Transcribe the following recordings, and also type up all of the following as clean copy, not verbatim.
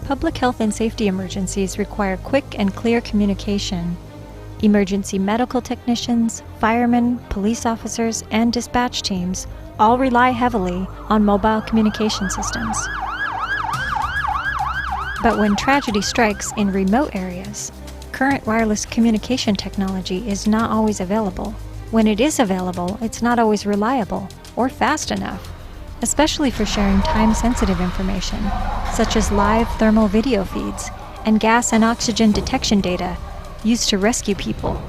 Public health and safety emergencies require quick and clear communication. Emergency medical technicians, firemen, police officers, and dispatch teams all rely heavily on mobile communication systems. But when tragedy strikes in remote areas, current wireless communication technology is not always available. When it is available, it's not always reliable or fast enough, especially for sharing time-sensitive information, such as live thermal video feeds and gas and oxygen detection data used to rescue people.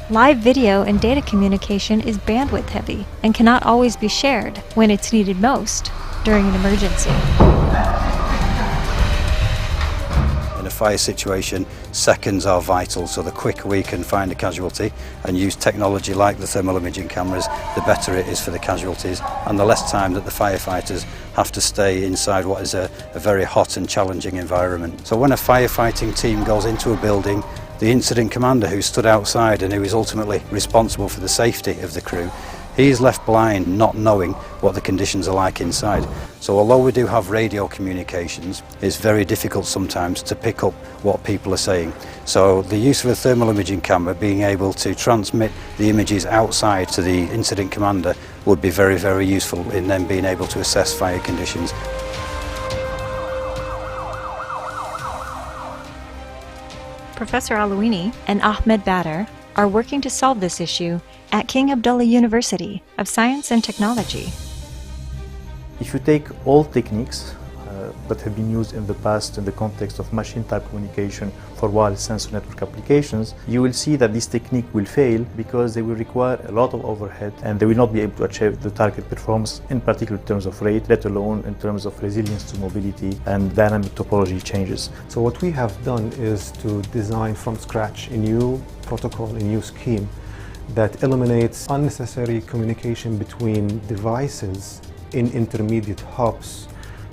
Live video and data communication is bandwidth heavy and cannot always be shared when it's needed most during an emergency. In a fire situation, seconds are vital, so the quicker we can find a casualty and use technology like the thermal imaging cameras, the better it is for the casualties and the less time that the firefighters have to stay inside what is a very hot and challenging environment. So when a firefighting team goes into a building, the incident commander who stood outside and who is ultimately responsible for the safety of the crew, he is left blind, not knowing what the conditions are like inside. So although we do have radio communications, it's very difficult sometimes to pick up what people are saying. So the use of a thermal imaging camera, being able to transmit the images outside to the incident commander, would be very, very useful in them being able to assess fire conditions. Professor Alouini and Ahmed Badr are working to solve this issue at King Abdullah University of Science and Technology. If you take all techniques that have been used in the past in the context of machine-type communication for wireless sensor network applications, you will see that this technique will fail because they will require a lot of overhead and they will not be able to achieve the target performance, in particular in terms of rate, let alone in terms of resilience to mobility and dynamic topology changes. So what we have done is to design from scratch a new protocol, a new scheme that eliminates unnecessary communication between devices in intermediate hubs.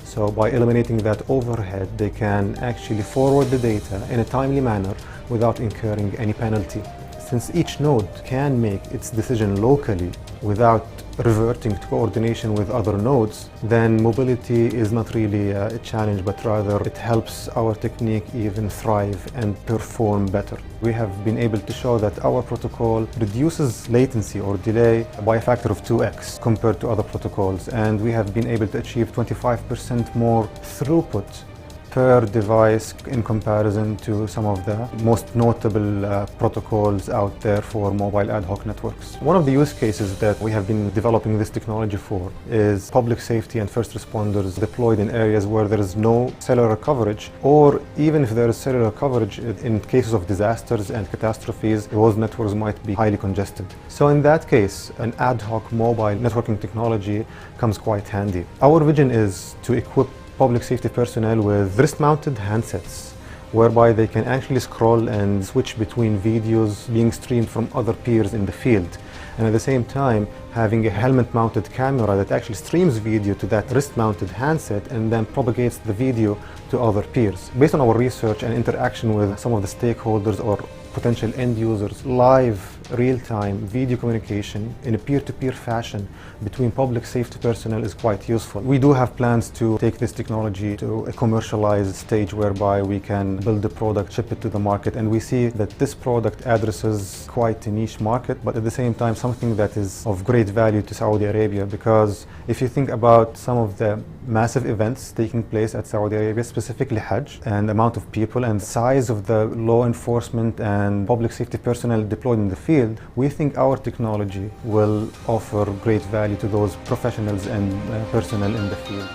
So by eliminating that overhead, they can actually forward the data in a timely manner without incurring any penalty. Since each node can make its decision locally without reverting to coordination with other nodes, then mobility is not really a challenge, but rather it helps our technique even thrive and perform better. We have been able to show that our protocol reduces latency or delay by a factor of 2x compared to other protocols, and we have been able to achieve 25% more throughput per device in comparison to some of the most notable protocols out there for mobile ad hoc networks. One of the use cases that we have been developing this technology for is public safety and first responders deployed in areas where there is no cellular coverage, or even if there is cellular coverage, in cases of disasters and catastrophes, those networks might be highly congested. So in that case, an ad hoc mobile networking technology comes quite handy. Our vision is to equip public safety personnel with wrist-mounted handsets whereby they can actually scroll and switch between videos being streamed from other peers in the field, and at the same time having a helmet-mounted camera that actually streams video to that wrist-mounted handset and then propagates the video to other peers. Based on our research and interaction with some of the stakeholders or potential end users, live, real-time video communication in a peer-to-peer fashion between public safety personnel is quite useful. We do have plans to take this technology to a commercialized stage whereby we can build a product, ship it to the market, and we see that this product addresses quite a niche market, but at the same time something that is of great value to Saudi Arabia, because if you think about some of the massive events taking place at Saudi Arabia, specifically Hajj, and the amount of people and size of the law enforcement and public safety personnel deployed in the field, we think our technology will offer great value to those professionals and personnel in the field.